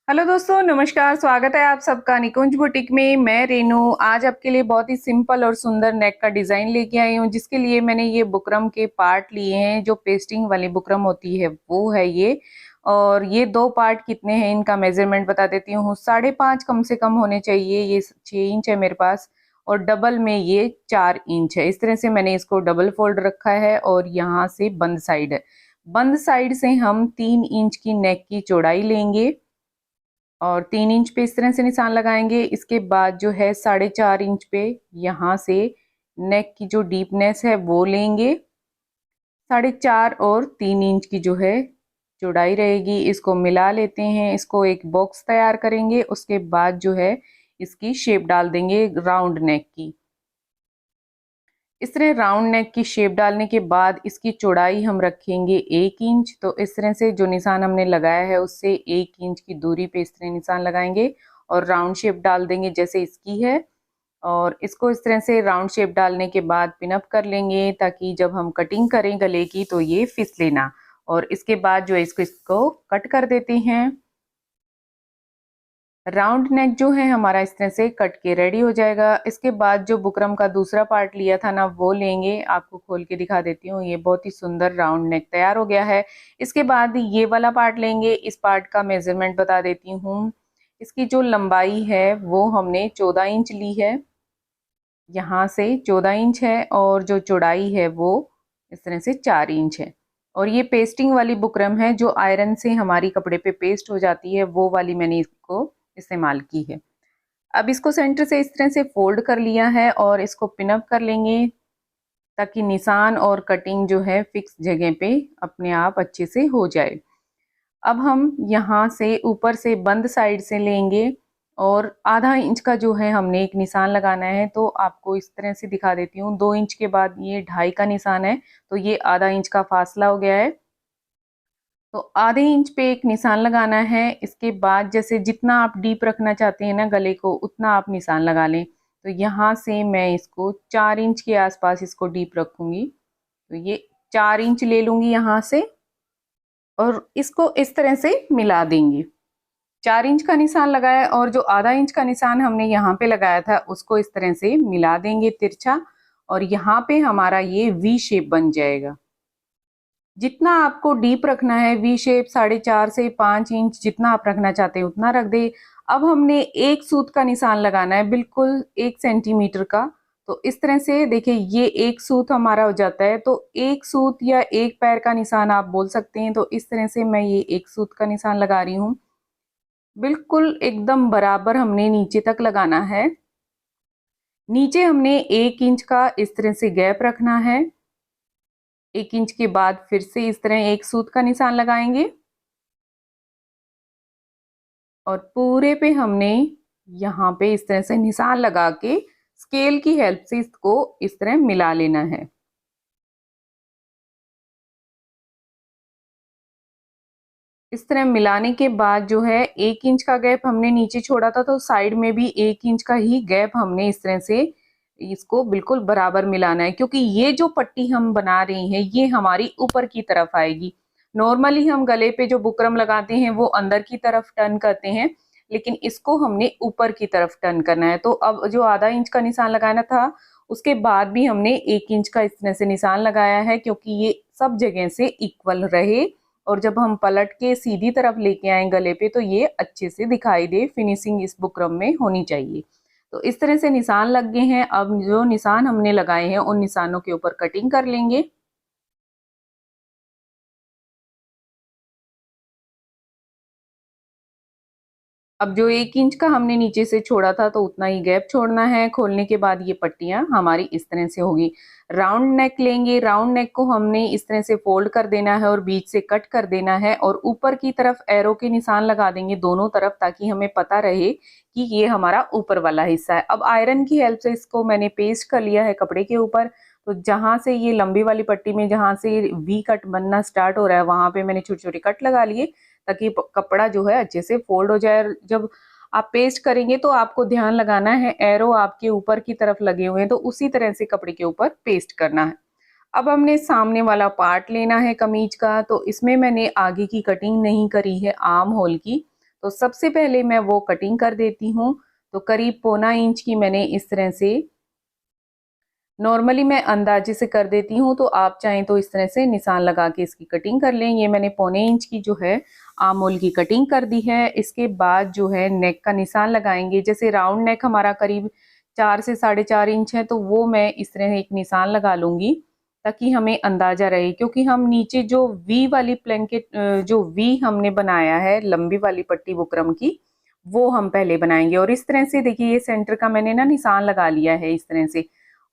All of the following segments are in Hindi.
हेलो दोस्तों, नमस्कार। स्वागत है आप सबका निकुंज बुटीक में। मैं रेनू आज आपके लिए बहुत ही सिंपल और सुंदर नेक का डिजाइन लेके आई हूँ, जिसके लिए मैंने ये बुकरम के पार्ट लिए हैं। जो पेस्टिंग वाली बुकरम होती है वो है ये। और ये दो पार्ट कितने हैं इनका मेजरमेंट बता देती हूँ। 5.5 कम से कम होने चाहिए। ये 6 इंच है मेरे पास और डबल में ये 4 इंच है। इस तरह से मैंने इसको डबल फोल्ड रखा है और यहाँ से बंद साइड है। बंद साइड से हम 3 इंच की नेक की चौड़ाई लेंगे और 3 इंच पे इस तरह से निशान लगाएंगे। इसके बाद जो है 4.5 इंच पे यहाँ से नेक की जो डीपनेस है वो लेंगे। 4.5 और 3 इंच की जो है चौड़ाई रहेगी, इसको मिला लेते हैं। इसको एक बॉक्स तैयार करेंगे। उसके बाद जो है इसकी शेप डाल देंगे राउंड नेक की। इस तरह राउंड नेक की शेप डालने के बाद इसकी चौड़ाई हम रखेंगे 1 इंच। तो इस तरह से जो निशान हमने लगाया है उससे 1 इंच की दूरी पे इस तरह निशान लगाएंगे और राउंड शेप डाल देंगे जैसे इसकी है। और इसको इस तरह से राउंड शेप डालने के बाद पिन अप कर लेंगे ताकि जब हम कटिंग करें गले की तो ये फिसले ना। और इसके बाद जो है इसको कट कर देते हैं। राउंड नेक जो है हमारा इस तरह से कट के रेडी हो जाएगा। इसके बाद जो बुकरम का दूसरा पार्ट लिया था ना वो लेंगे। आपको खोल के दिखा देती हूँ। ये बहुत ही सुंदर राउंड नेक तैयार हो गया है। इसके बाद ये वाला पार्ट लेंगे। इस पार्ट का मेजरमेंट बता देती हूँ। इसकी जो लंबाई है वो हमने 14 इंच ली है। यहाँ से 14 इंच है और जो चौड़ाई है वो इस तरह से 4 इंच है। और ये पेस्टिंग वाली बुकरम है जो आयरन से हमारी कपड़े पे पेस्ट हो जाती है, वो वाली मैंने इसको इस्तेमाल की है। अब इसको सेंटर से इस तरह से फोल्ड कर लिया है और इसको पिन अप कर लेंगे ताकि निशान और कटिंग जो है फिक्स जगह पे अपने आप अच्छे से हो जाए। अब हम यहाँ से ऊपर से बंद साइड से लेंगे और आधा इंच का जो है हमने एक निशान लगाना है। तो आपको इस तरह से दिखा देती हूँ। 2 इंच के बाद ये 2.5 का निशान है, तो ये आधा इंच का फासला हो गया है। तो आधे इंच पे एक निशान लगाना है। इसके बाद जैसे जितना आप डीप रखना चाहते हैं ना गले को, उतना आप निशान लगा लें। तो यहाँ से मैं इसको 4 इंच के आसपास इसको डीप रखूंगी। तो ये 4 इंच ले लूंगी यहाँ से और इसको इस तरह से मिला देंगे। 4 इंच का निशान लगाया और जो आधा इंच का निशान हमने यहाँ पे लगाया था उसको इस तरह से मिला देंगे तिरछा। और यहाँ पे हमारा ये वी शेप बन जाएगा। जितना आपको डीप रखना है वी शेप 4.5 से 5 इंच जितना आप रखना चाहते हैं उतना रख दे। अब हमने एक सूत का निशान लगाना है, बिल्कुल 1 सेंटीमीटर का। तो इस तरह से देखिए ये एक सूत हमारा हो जाता है। तो एक सूत या एक पैर का निशान आप बोल सकते हैं। तो इस तरह से मैं ये एक सूत का निशान लगा रही हूँ। बिल्कुल एकदम बराबर हमने नीचे तक लगाना है। नीचे हमने 1 इंच का इस तरह से गैप रखना है। 1 इंच के बाद फिर से इस तरह एक सूत का निशान लगाएंगे और पूरे पे हमने यहाँ पे इस तरह से निशान लगा के स्केल की हेल्प से इसको इस तरह मिला लेना है। इस तरह मिलाने के बाद जो है 1 इंच का गैप हमने नीचे छोड़ा था, तो साइड में भी 1 इंच का ही गैप हमने इस तरह से इसको बिल्कुल बराबर मिलाना है। क्योंकि ये जो पट्टी हम बना रहे हैं ये हमारी ऊपर की तरफ आएगी। नॉर्मली हम गले पे जो बुकरम लगाते हैं वो अंदर की तरफ टर्न करते हैं, लेकिन इसको हमने ऊपर की तरफ टर्न करना है। तो अब जो आधा इंच का निशान लगाना था उसके बाद भी हमने 1 इंच का इस तरह से निशान लगाया है, क्योंकि ये सब जगह से इक्वल रहे और जब हम पलट के सीधी तरफ लेके आए गले पे तो ये अच्छे से दिखाई दे। फिनिशिंग इस बुकरम में होनी चाहिए। तो इस तरह से निशान लग गए हैं। अब जो निशान हमने लगाए हैं उन निशानों के ऊपर कटिंग कर लेंगे। अब जो 1 इंच का हमने नीचे से छोड़ा था तो उतना ही गैप छोड़ना है। खोलने के बाद ये पट्टियां हमारी इस तरह से होगी। राउंड नेक लेंगे। राउंड नेक को हमने इस तरह से फोल्ड कर देना है और बीच से कट कर देना है और ऊपर की तरफ एरो के निशान लगा देंगे दोनों तरफ, ताकि हमें पता रहे कि ये हमारा ऊपर वाला हिस्सा है। अब आयरन की हेल्प से इसको मैंने पेस्ट कर लिया है कपड़े के ऊपर। तो जहां से ये लंबी वाली पट्टी में जहां से वी कट बनना स्टार्ट हो रहा है वहां पे मैंने छोटे छोटे कट लगा लिए, ताकि कपड़ा जो है अच्छे से फोल्ड हो जाए। जब आप पेस्ट करेंगे तो आपको ध्यान लगाना है एरो आपके ऊपर की तरफ लगे हुए हैं, तो उसी तरह से कपड़े के ऊपर पेस्ट करना है। अब हमने सामने वाला पार्ट लेना है कमीज का। तो इसमें मैंने आगे की कटिंग नहीं करी है आर्म होल की। तो सबसे पहले मैं वो कटिंग कर देती हूँ। तो करीब 1.25 इंच की मैंने इस तरह से, नॉर्मली मैं अंदाजे से कर देती हूँ, तो आप चाहें तो इस तरह से निशान लगा के इसकी कटिंग कर लें। ये मैंने 1.25 इंच की जो है आर्म होल की कटिंग कर दी है। इसके बाद जो है नेक का निशान लगाएंगे। जैसे राउंड नेक हमारा करीब 4 से 4.5 इंच है, तो वो मैं इस तरह एक निशान लगा लूंगी ताकि हमें अंदाजा रहे, क्योंकि हम नीचे जो वी वाली ब्लैंकेट, जो वी हमने बनाया है लंबी वाली पट्टी बुकरम की, वो हम पहले बनाएंगे। और इस तरह से देखिए ये सेंटर का मैंने ना निशान लगा लिया है इस तरह से।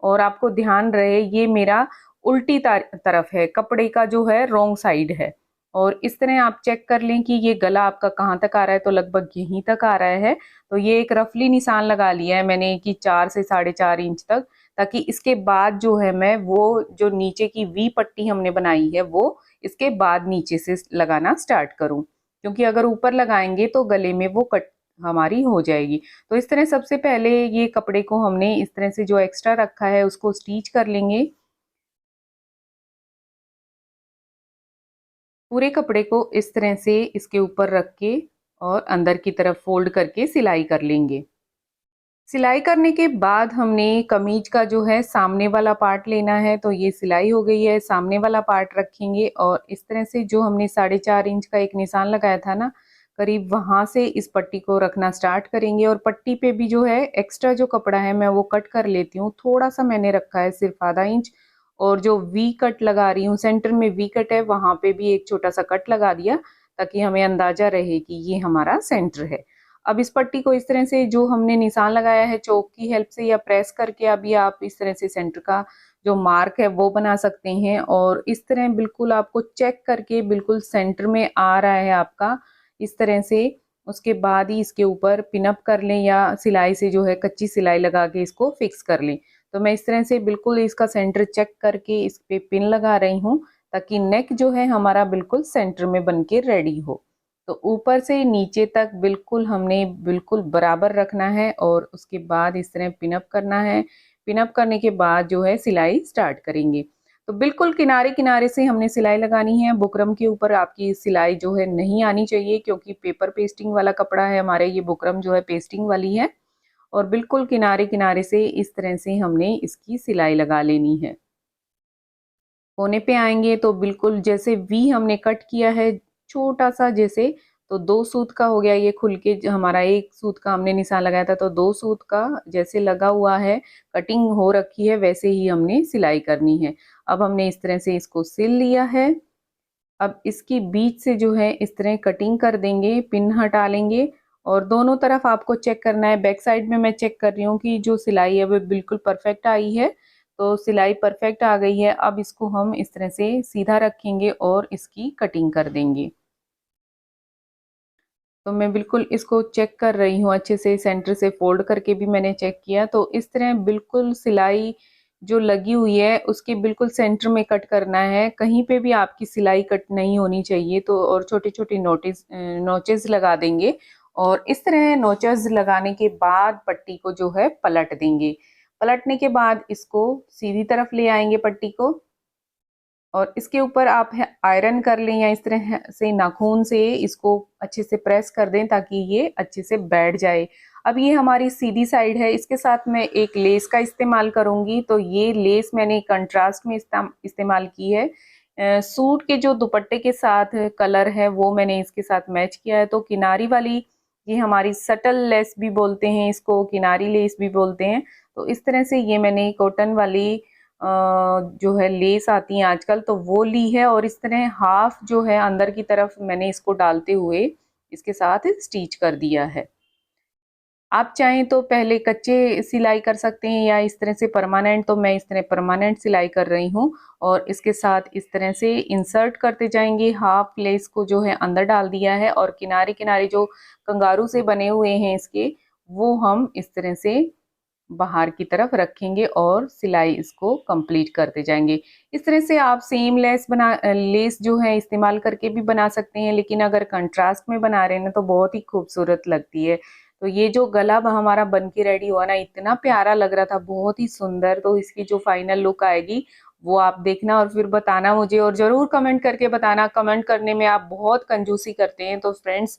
और आपको ध्यान रहे ये मेरा उल्टी तरफ है, कपड़े का जो है रॉन्ग साइड है। और इस तरह आप चेक कर लें कि ये गला आपका कहाँ तक आ रहा है, तो लगभग यहीं तक आ रहा है। तो ये एक रफली निशान लगा लिया है मैंने कि 4 से 4.5 इंच तक, ताकि इसके बाद जो है मैं वो जो नीचे की वी पट्टी हमने बनाई है वो इसके बाद नीचे से लगाना स्टार्ट करूं, क्योंकि अगर ऊपर लगाएंगे तो गले में वो कट हमारी हो जाएगी। तो इस तरह सबसे पहले ये कपड़े को हमने इस तरह से जो एक्स्ट्रा रखा है उसको स्टिच कर लेंगे। पूरे कपड़े को इस तरह से इसके ऊपर रख के और अंदर की तरफ फोल्ड करके सिलाई कर लेंगे। सिलाई करने के बाद हमने कमीज का जो है सामने वाला पार्ट लेना है। तो ये सिलाई हो गई है, सामने वाला पार्ट रखेंगे और इस तरह से जो हमने 4.5 इंच का एक निशान लगाया था ना, करीब वहां से इस पट्टी को रखना स्टार्ट करेंगे। और पट्टी पे भी जो है एक्स्ट्रा जो कपड़ा है मैं वो कट कर लेती हूँ। थोड़ा सा मैंने रखा है, सिर्फ आधा इंच। और जो वी कट लगा रही हूँ, सेंटर में वी कट है, वहां पे भी एक छोटा सा कट लगा दिया ताकि हमें अंदाजा रहे कि ये हमारा सेंटर है। अब इस पट्टी को इस तरह से जो हमने निशान लगाया है चौक की हेल्प से या प्रेस करके, अभी आप इस तरह से सेंटर का जो मार्क है वो बना सकते हैं। और इस तरह बिल्कुल आपको चेक करके बिल्कुल सेंटर में आ रहा है आपका, इस तरह से उसके बाद ही इसके ऊपर पिनअप कर लें या सिलाई से जो है कच्ची सिलाई लगा के इसको फिक्स कर लें। तो मैं इस तरह से बिल्कुल इसका सेंटर चेक करके इस पे पिन लगा रही हूँ ताकि नेक जो है हमारा बिल्कुल सेंटर में बन के रेडी हो। तो ऊपर से नीचे तक बिल्कुल हमने बिल्कुल बराबर रखना है और उसके बाद इस तरह पिनअप करना है। पिनअप करने के बाद जो है सिलाई स्टार्ट करेंगे। तो बिल्कुल किनारे किनारे से हमने सिलाई लगानी है। बुकरम के ऊपर आपकी सिलाई जो है नहीं आनी चाहिए, क्योंकि पेपर पेस्टिंग वाला कपड़ा है हमारे, ये बुकरम जो है पेस्टिंग वाली है। और बिल्कुल किनारे किनारे से इस तरह से हमने इसकी सिलाई लगा लेनी है। कोने पे आएंगे तो बिल्कुल जैसे वी हमने कट किया है छोटा सा, जैसे तो 2 सूत का हो गया ये खुल के, हमारा 1 सूत का हमने निशान लगाया था, तो 2 सूत का जैसे लगा हुआ है, कटिंग हो रखी है, वैसे ही हमने सिलाई करनी है। अब हमने इस तरह से इसको सिल लिया है। अब इसकी बीच से जो है इस तरह कटिंग कर देंगे, पिन हटा लेंगे। और दोनों तरफ आपको चेक करना है। बैक साइड में मैं चेक कर रही हूँ कि जो सिलाई है वो बिल्कुल परफेक्ट आई है। तो सिलाई परफेक्ट आ गई है। अब इसको हम इस तरह से सीधा रखेंगे और इसकी कटिंग कर देंगे। तो मैं बिल्कुल इसको चेक कर रही हूँ अच्छे से, सेंटर से फोल्ड करके भी मैंने चेक किया। तो इस तरह बिल्कुल सिलाई जो लगी हुई है उसके बिल्कुल सेंटर में कट करना है, कहीं पे भी आपकी सिलाई कट नहीं होनी चाहिए। तो और छोटे छोटे नोचेस लगा देंगे। और इस तरह नोचेस लगाने के बाद पट्टी को जो है पलट देंगे। पलटने के बाद इसको सीधी तरफ ले आएंगे पट्टी को, और इसके ऊपर आप आयरन कर लें या इस तरह से नाखून से इसको अच्छे से प्रेस कर दें ताकि ये अच्छे से बैठ जाए। अब ये हमारी सीधी साइड है, इसके साथ मैं एक लेस का इस्तेमाल करूंगी। तो ये लेस मैंने कंट्रास्ट में इस्तेमाल की है। सूट के जो दुपट्टे के साथ कलर है वो मैंने इसके साथ मैच किया है। तो किनारी वाली, ये हमारी सटल लेस भी बोलते हैं इसको, किनारी लेस भी बोलते हैं। तो इस तरह से ये मैंने कॉटन वाली जो है लेस आती है आजकल, तो वो ली है। और इस तरह हाफ जो है अंदर की तरफ मैंने इसको डालते हुए इसके साथ स्टिच कर दिया है। आप चाहें तो पहले कच्चे सिलाई कर सकते हैं या इस तरह से परमानेंट, तो मैं इस तरह परमानेंट सिलाई कर रही हूँ। और इसके साथ इस तरह से इंसर्ट करते जाएंगे। हाफ लेस को जो है अंदर डाल दिया है और किनारे किनारे जो कंगारू से बने हुए हैं इसके, वो हम इस तरह से बाहर की तरफ रखेंगे और सिलाई इसको कंप्लीट करते जाएंगे। इस तरह से आप सेम लेस जो है इस्तेमाल करके भी बना सकते हैं, लेकिन अगर कंट्रास्ट में बना रहे हैं ना तो बहुत ही खूबसूरत लगती है। तो ये जो गला हमारा बन के रेडी हुआ ना, इतना प्यारा लग रहा था, बहुत ही सुंदर। तो इसकी जो फाइनल लुक आएगी वो आप देखना और फिर बताना मुझे, और जरूर कमेंट करके बताना। कमेंट करने में आप बहुत कंजूसी करते हैं तो फ्रेंड्स,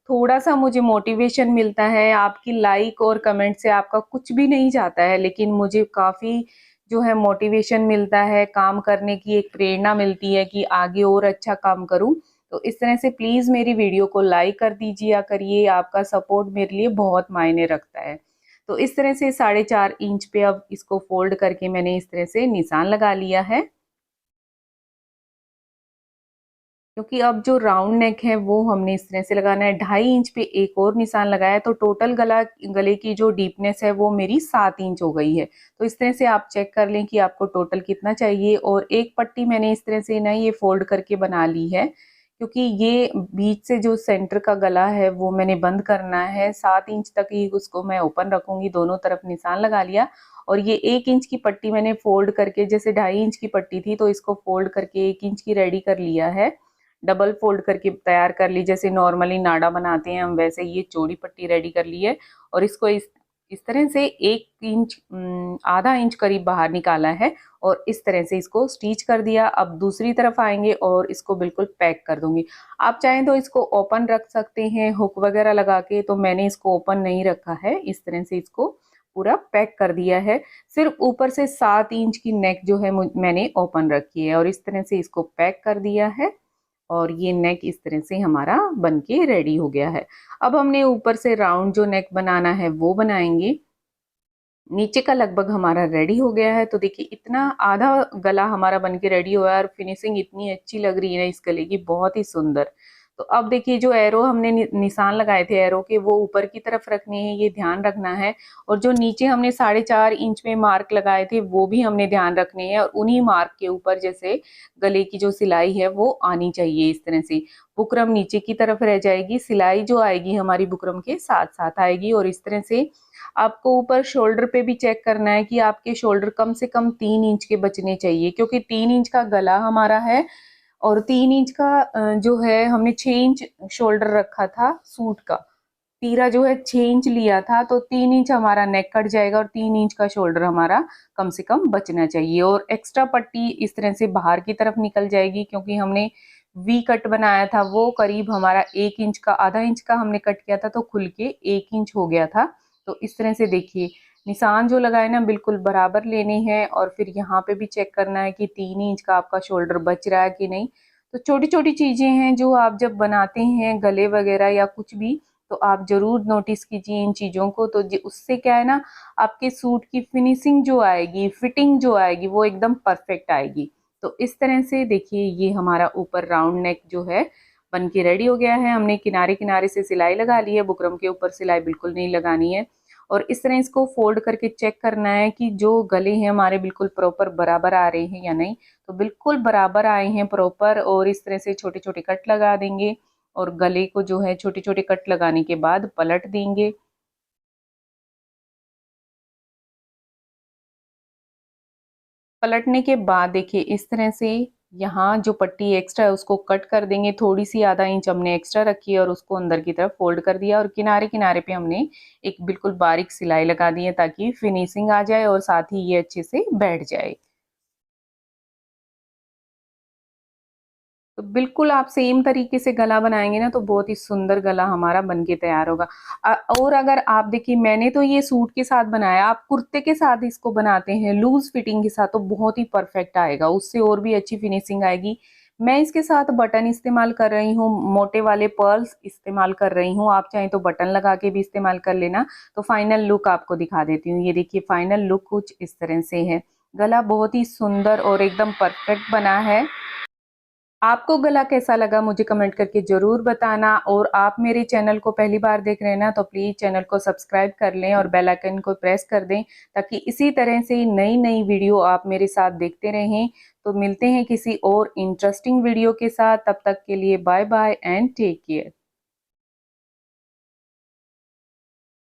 थोड़ा सा मुझे मोटिवेशन मिलता है। आपकी लाइक और कमेंट से आपका कुछ भी नहीं जाता है, लेकिन मुझे काफ़ी जो है मोटिवेशन मिलता है, काम करने की एक प्रेरणा मिलती है कि आगे और अच्छा काम करूं। तो इस तरह से प्लीज़ मेरी वीडियो को लाइक कर दीजिए करिए, आपका सपोर्ट मेरे लिए बहुत मायने रखता है। तो इस तरह से 4.5 इंच पे अब इसको फोल्ड करके मैंने इस तरह से निशान लगा लिया है, क्योंकि अब जो राउंड नेक है वो हमने इस तरह से लगाना है। 2.5 इंच पे एक और निशान लगाया, तो टोटल गले की जो डीपनेस है वो मेरी 7 इंच हो गई है। तो इस तरह से आप चेक कर लें कि आपको टोटल कितना चाहिए। और एक पट्टी मैंने इस तरह से ना ये फोल्ड करके बना ली है, क्योंकि ये बीच से जो सेंटर का गला है वो मैंने बंद करना है। 7 इंच तक ही उसको मैं ओपन रखूंगी। दोनों तरफ निशान लगा लिया, और ये 1 इंच की पट्टी मैंने फोल्ड करके, जैसे 2.5 इंच की पट्टी थी तो इसको फोल्ड करके 1 इंच की रेडी कर लिया है। डबल फोल्ड करके तैयार कर ली, जैसे नॉर्मली नाड़ा बनाते हैं हम वैसे ये चौड़ी पट्टी रेडी कर ली है। और इसको इस तरह से 1 इंच आधा इंच करीब बाहर निकाला है, और इस तरह से इसको स्टिच कर दिया। अब दूसरी तरफ आएंगे और इसको बिल्कुल पैक कर दूंगी। आप चाहें तो इसको ओपन रख सकते हैं हुक वगैरह लगा के, तो मैंने इसको ओपन नहीं रखा है। इस तरह से इसको पूरा पैक कर दिया है। सिर्फ ऊपर से 7 इंच की नेक जो है मैंने ओपन रखी है, और इस तरह से इसको पैक कर दिया है। और ये नेक इस तरह से हमारा बनके रेडी हो गया है। अब हमने ऊपर से राउंड जो नेक बनाना है वो बनाएंगे। नीचे का लगभग हमारा रेडी हो गया है। तो देखिए इतना आधा गला हमारा बनके रेडी हुआ है, और फिनिशिंग इतनी अच्छी लग रही है ना इस गले की, बहुत ही सुंदर। तो अब देखिए जो एरो हमने निशान लगाए थे एरो के, वो ऊपर की तरफ रखने हैं, ये ध्यान रखना है। और जो नीचे हमने 4.5 इंच में मार्क लगाए थे वो भी हमने ध्यान रखने हैं, और उन्हीं मार्क के ऊपर जैसे गले की जो सिलाई है वो आनी चाहिए। इस तरह से बुकरम नीचे की तरफ रह जाएगी, सिलाई जो आएगी हमारी बुकरम के साथ साथ आएगी। और इस तरह से आपको ऊपर शोल्डर पे भी चेक करना है कि आपके शोल्डर कम से कम 3 इंच के बचने चाहिए, क्योंकि 3 इंच का गला हमारा है, और 3 इंच का जो है हमने 6 इंच शोल्डर रखा था सूट का। तीरा जो है 6 इंच लिया था, तो 3 इंच हमारा नेक कट जाएगा, और 3 इंच का शोल्डर हमारा कम से कम बचना चाहिए। और एक्स्ट्रा पट्टी इस तरह से बाहर की तरफ निकल जाएगी, क्योंकि हमने वी कट बनाया था वो करीब हमारा 1 इंच का, आधा इंच का हमने कट किया था, तो खुल के 1 इंच हो गया था। तो इस तरह से देखिए निशान जो लगाए ना बिल्कुल बराबर लेने हैं, और फिर यहाँ पे भी चेक करना है कि 3 इंच का आपका शोल्डर बच रहा है कि नहीं। तो छोटी छोटी चीजें हैं जो आप जब बनाते हैं गले वगैरह या कुछ भी, तो आप जरूर नोटिस कीजिए इन चीजों को। तो उससे क्या है ना, आपके सूट की फिनिशिंग जो आएगी, फिटिंग जो आएगी वो एकदम परफेक्ट आएगी। तो इस तरह से देखिए ये हमारा ऊपर राउंड नेक जो है बन के रेडी हो गया है। हमने किनारे किनारे से सिलाई लगा ली है, बुकरम के ऊपर सिलाई बिल्कुल नहीं लगानी है। और इस तरह इसको फोल्ड करके चेक करना है कि जो गले हैं हमारे बिल्कुल प्रॉपर बराबर आ रहे हैं या नहीं। तो बिल्कुल बराबर आए हैं प्रॉपर, और इस तरह से छोटे छोटे कट लगा देंगे, और गले को जो है छोटे छोटे कट लगाने के बाद पलट देंगे। पलटने के बाद देखिए इस तरह से यहाँ जो पट्टी एक्स्ट्रा है उसको कट कर देंगे। थोड़ी सी आधा इंच हमने एक्स्ट्रा रखी है, और उसको अंदर की तरफ फोल्ड कर दिया, और किनारे किनारे पे हमने एक बिल्कुल बारीक सिलाई लगा दी है, ताकि फिनिशिंग आ जाए और साथ ही ये अच्छे से बैठ जाए। तो बिल्कुल आप सेम तरीके से गला बनाएंगे ना, तो बहुत ही सुंदर गला हमारा बनके तैयार होगा। और अगर आप देखिए मैंने तो ये सूट के साथ बनाया, आप कुर्ते के साथ इसको बनाते हैं लूज फिटिंग के साथ, तो बहुत ही परफेक्ट आएगा, उससे और भी अच्छी फिनिशिंग आएगी। मैं इसके साथ बटन इस्तेमाल कर रही हूँ, मोटे वाले पर्ल्स इस्तेमाल कर रही हूँ। आप चाहें तो बटन लगा के भी इस्तेमाल कर लेना। तो फाइनल लुक आपको दिखा देती हूँ। ये देखिए फाइनल लुक कुछ इस तरह से है। गला बहुत ही सुंदर और एकदम परफेक्ट बना है। आपको गला कैसा लगा मुझे कमेंट करके जरूर बताना। और आप मेरे चैनल को पहली बार देख रहे हैं ना, तो प्लीज चैनल को सब्सक्राइब कर लें और बेल आइकन को प्रेस कर दें, ताकि इसी तरह से नई नई वीडियो आप मेरे साथ देखते रहें। तो मिलते हैं किसी और इंटरेस्टिंग वीडियो के साथ, तब तक के लिए bye bye and take care.